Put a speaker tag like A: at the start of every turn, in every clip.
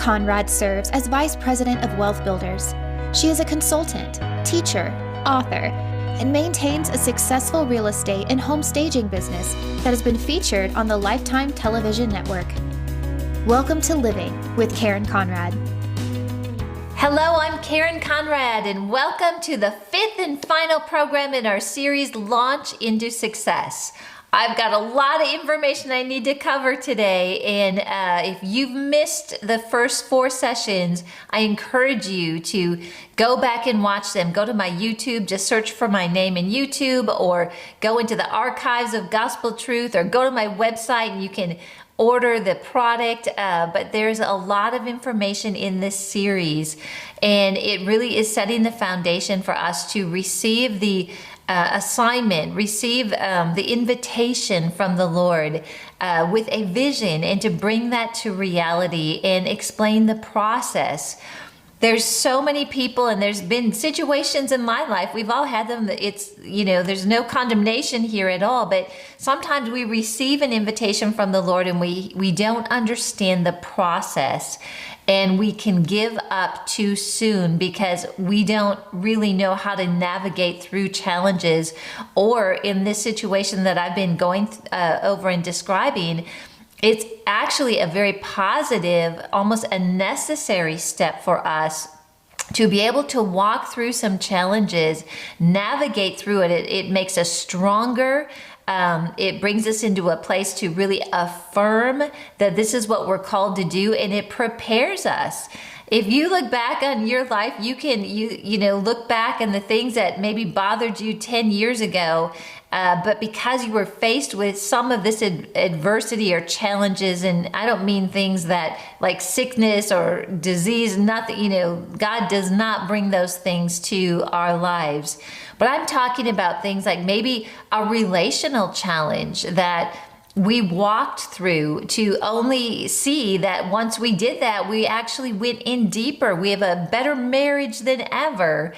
A: Conrad serves as Vice President of Wealth Builders. She is a consultant, teacher, author, and maintains a successful real estate and home staging business that has been featured on the Lifetime Television Network. Welcome to Living with Karen Conrad.
B: Hello, I'm Karen Conrad, and welcome to the fifth and final program in our series, Launch into Success. I've got a lot of information I need to cover today, and if you've missed the first 4 sessions, I encourage you to go back and watch them. Go to my YouTube, just search for my name in YouTube, or go into the archives of Gospel Truth, or go to my website and you can order the product, but there's a lot of information in this series, and it really is setting the foundation for us to receive the assignment, receive the invitation from the Lord with a vision, and to bring that to reality and explain the process. There's so many people, and there's been situations in my life, we've all had them, it's, there's no condemnation here at all, but sometimes we receive an invitation from the Lord and we don't understand the process, and we can give up too soon because we don't really know how to navigate through challenges. Or in this situation that I've been going over and describing, it's actually a very positive, almost a necessary step for us to be able to walk through some challenges, navigate through it. It makes us stronger. It brings us into a place to really affirm that this is what we're called to do, and it prepares us. If you look back on your life, you can look back on the things that maybe bothered you 10 years ago, but because you were faced with some of this adversity or challenges, and I don't mean things that like sickness or disease, nothing, God does not bring those things to our lives. But I'm talking about things like maybe a relational challenge that we walked through, to only see that once we did that, we actually went in deeper. We have a better marriage than ever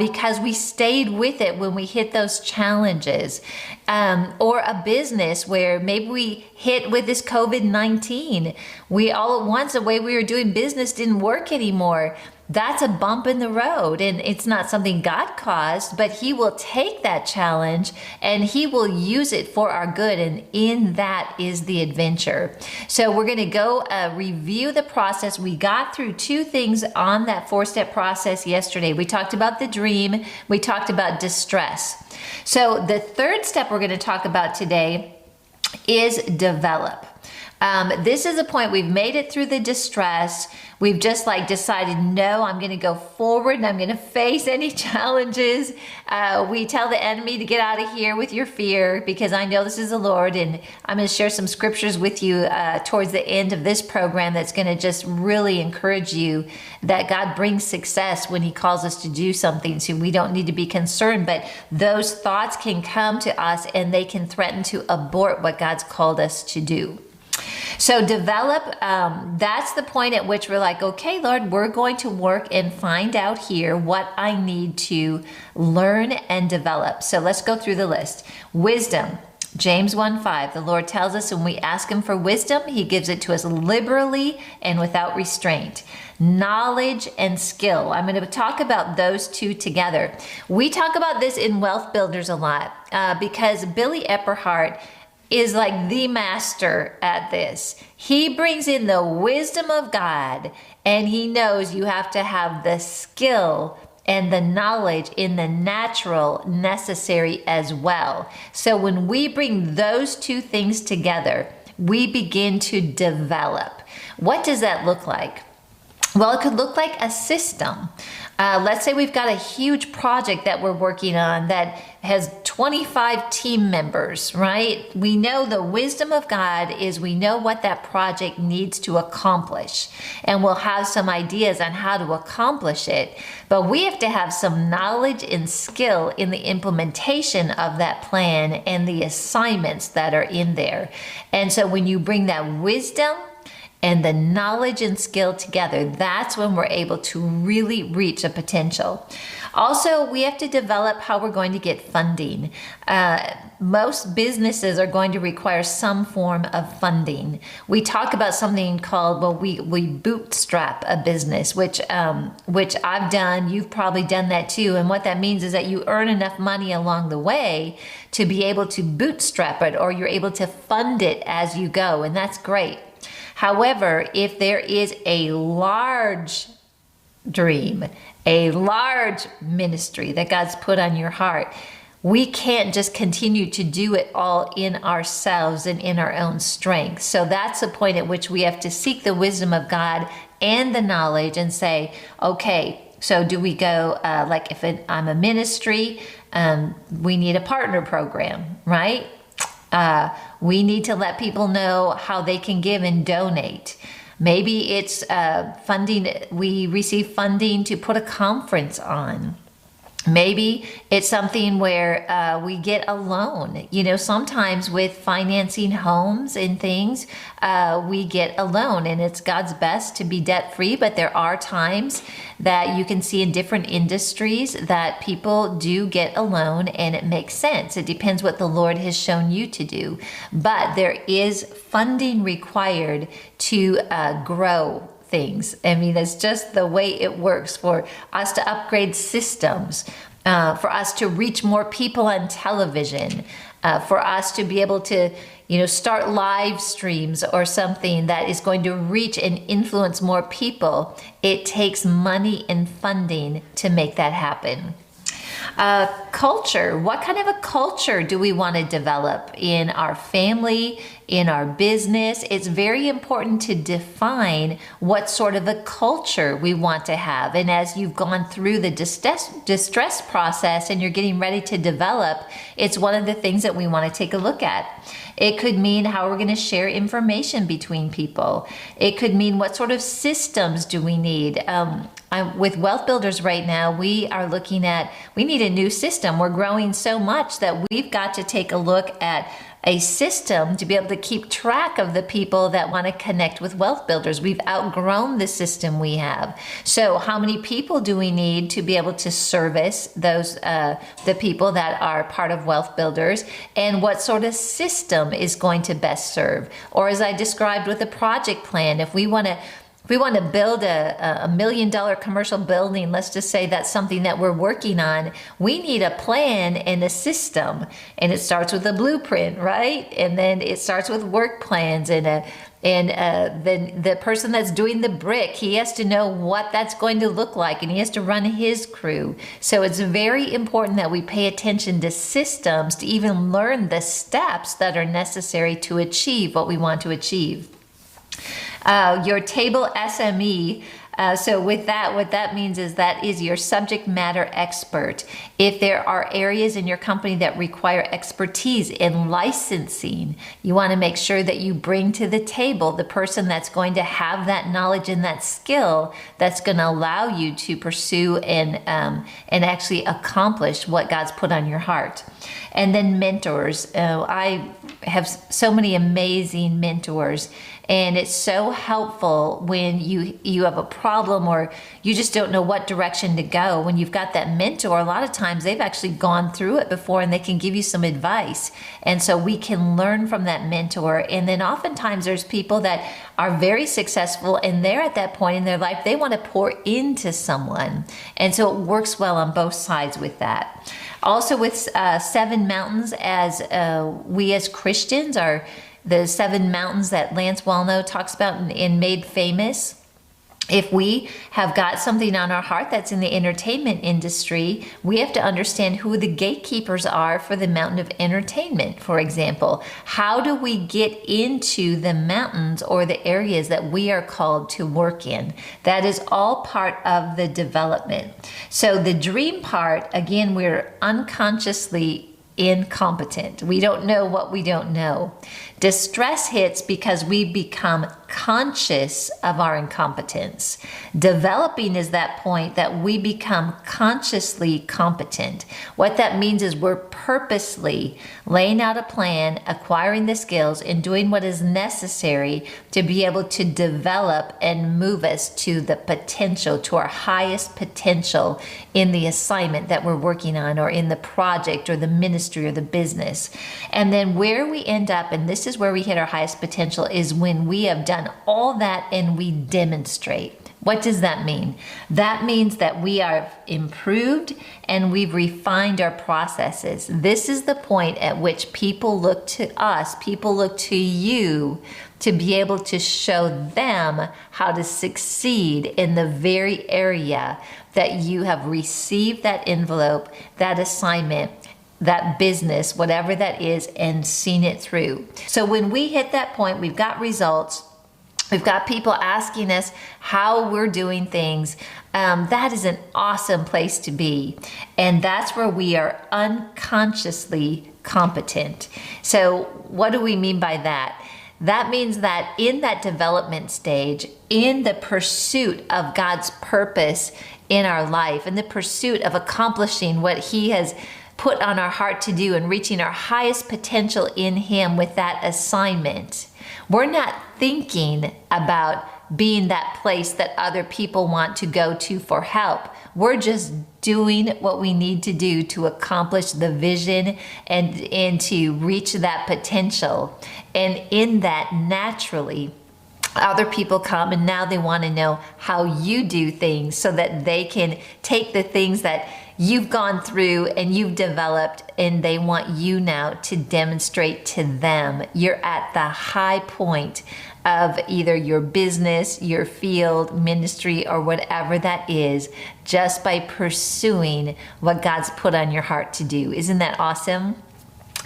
B: because we stayed with it when we hit those challenges. Or a business where maybe we hit with this COVID-19. We all at once, the way we were doing business didn't work anymore. That's a bump in the road, and it's not something God caused, but He will take that challenge and He will use it for our good, and in that is the adventure. So we're going to go review the process. We got through 2 things on that 4-step process yesterday. We talked about the dream, we talked about distress. So the 3rd step we're going to talk about today is develop. This is a point we've made it through the distress. We've just decided, no, I'm going to go forward and I'm going to face any challenges. We tell the enemy to get out of here with your fear, because I know this is the Lord, and I'm going to share some scriptures with you towards the end of this program that's going to just really encourage you that God brings success when He calls us to do something. So we don't need to be concerned, but those thoughts can come to us and they can threaten to abort what God's called us to do. So develop, that's the point at which we're like, okay, Lord, we're going to work and find out here what I need to learn and develop. So let's go through the list. Wisdom, James 1:5, the Lord tells us when we ask Him for wisdom, He gives it to us liberally and without restraint. Knowledge and skill. I'm going to talk about those 2 together. We talk about this in Wealth Builders a lot because Billy Epperhart is like the master at this. He brings in the wisdom of God, and he knows you have to have the skill and the knowledge in the natural necessary as well. So when we bring those 2 things together, we begin to develop. What does that look like? Well, it could look like a system. Let's say we've got a huge project that we're working on that has 25 team members, right? We know the wisdom of God is we know what that project needs to accomplish, and we'll have some ideas on how to accomplish it. But we have to have some knowledge and skill in the implementation of that plan and the assignments that are in there. And so when you bring that wisdom and the knowledge and skill together, that's when we're able to really reach a potential. Also, we have to develop how we're going to get funding. Most businesses are going to require some form of funding. We talk about something called, well, we bootstrap a business, which I've done. You've probably done that too. And what that means is that you earn enough money along the way to be able to bootstrap it, or you're able to fund it as you go. And that's great. However, if there is a large dream, a large ministry that God's put on your heart, we can't just continue to do it all in ourselves and in our own strength. So that's the point at which we have to seek the wisdom of God and the knowledge and say, okay, so do we go, like if I'm a ministry, we need a partner program, right? We need to let people know how they can give and donate. Maybe it's funding. We receive funding to put a conference on. Maybe it's something where we get a loan. You know, sometimes with financing homes and things, we get a loan, and it's God's best to be debt-free, but there are times that you can see in different industries that people do get a loan, and it makes sense. It depends what the Lord has shown you to do. But there is funding required to grow things. I mean, it's just the way it works for us to upgrade systems, for us to reach more people on television, for us to be able to, start live streams or something that is going to reach and influence more people. It takes money and funding to make that happen. Culture. What kind of a culture do we want to develop in our family, in our business? It's very important to define what sort of a culture we want to have. And as you've gone through the distress process and you're getting ready to develop, it's one of the things that we want to take a look at. It could mean how we're going to share information between people. It could mean what sort of systems do we need. With Wealth Builders right now, we are looking at, we need a new system. We're growing so much that we've got to take a look at a system to be able to keep track of the people that want to connect with Wealth Builders. We've outgrown the system we have. So how many people do we need to be able to service those the people that are part of Wealth Builders, and what sort of system is going to best serve? Or as I described with the project plan, if we want to build a $1 million commercial building, let's just say that's something that we're working on, we need a plan and a system. And it starts with a blueprint, right? And then it starts with work plans, and then the person that's doing the brick, he has to know what that's going to look like, and he has to run his crew. So it's very important that we pay attention to systems to even learn the steps that are necessary to achieve what we want to achieve. Your table SME, so with that, what that means is that is your subject matter expert. If there are areas in your company that require expertise in licensing, you want to make sure that you bring to the table the person that's going to have that knowledge and that skill that's going to allow you to pursue and actually accomplish what God's put on your heart. And then mentors. I have so many amazing mentors. And it's so helpful when you have a problem or you just don't know what direction to go. When you've got that mentor, a lot of times they've actually gone through it before and they can give you some advice. And so we can learn from that mentor. And then oftentimes there's people that are very successful and they're at that point in their life, they want to pour into someone. And so it works well on both sides with that. Also with Seven Mountains, as we as Christians are the 7 mountains that Lance Wallnau talks about in Made Famous. If we have got something on our heart that's in the entertainment industry, we have to understand who the gatekeepers are for the mountain of entertainment, for example. How do we get into the mountains or the areas that we are called to work in? That is all part of the development. So the dream part, again, we're unconsciously incompetent. We don't know what we don't know. Distress hits because we become conscious of our incompetence. Developing is that point that we become consciously competent. What that means is we're purposely laying out a plan, acquiring the skills, and doing what is necessary to be able to develop and move us to the potential, to our highest potential in the assignment that we're working on, or in the project or the ministry or the business. And then where we end up, and this is where we hit our highest potential, is when we have done all that and we demonstrate. What does that mean? That means that we are improved and we've refined our processes. This is the point at which people look to us, people look to you to be able to show them how to succeed in the very area that you have received that envelope, that assignment, that business, whatever that is, and seen it through. So when we hit that point, we've got results. We've got people asking us how we're doing things. That is an awesome place to be. And that's where we are unconsciously competent. So what do we mean by that? That means that in that development stage, in the pursuit of God's purpose in our life, in the pursuit of accomplishing what He has put on our heart to do and reaching our highest potential in Him with that assignment, we're not thinking about being that place that other people want to go to for help. We're just doing what we need to do to accomplish the vision and to reach that potential. And in that, naturally, other people come and now they want to know how you do things so that they can take the things that you've gone through and you've developed, and they want you now to demonstrate to them. You're at the high point of either your business, your field, ministry, or whatever that is, just by pursuing what God's put on your heart to do. Isn't that awesome?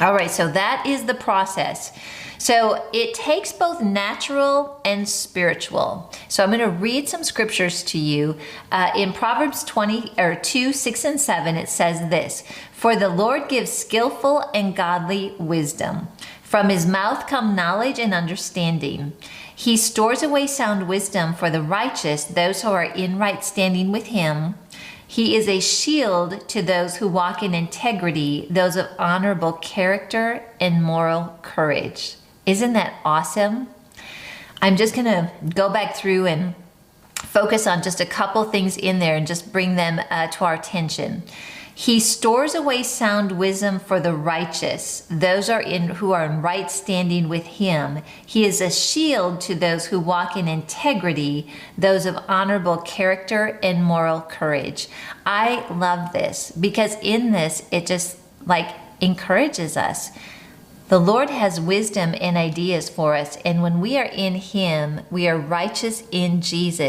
B: All right, so that is the process. So it takes both natural and spiritual. So I'm going to read some scriptures to you. In Proverbs 2, 6 and 7, it says this: "For the Lord gives skillful and godly wisdom. From His mouth come knowledge and understanding. He stores away sound wisdom for the righteous, those who are in right standing with Him. He is a shield to those who walk in integrity, those of honorable character and moral courage." Isn't that awesome? I'm just going to go back through and focus on just a couple things in there and just bring them to our attention. He stores away sound wisdom for the righteous, those who are in right standing with Him. He is a shield to those who walk in integrity, those of honorable character and moral courage. I love this because in this, it just encourages us. The Lord has wisdom and ideas for us, and when we are in Him, we are righteous in Jesus.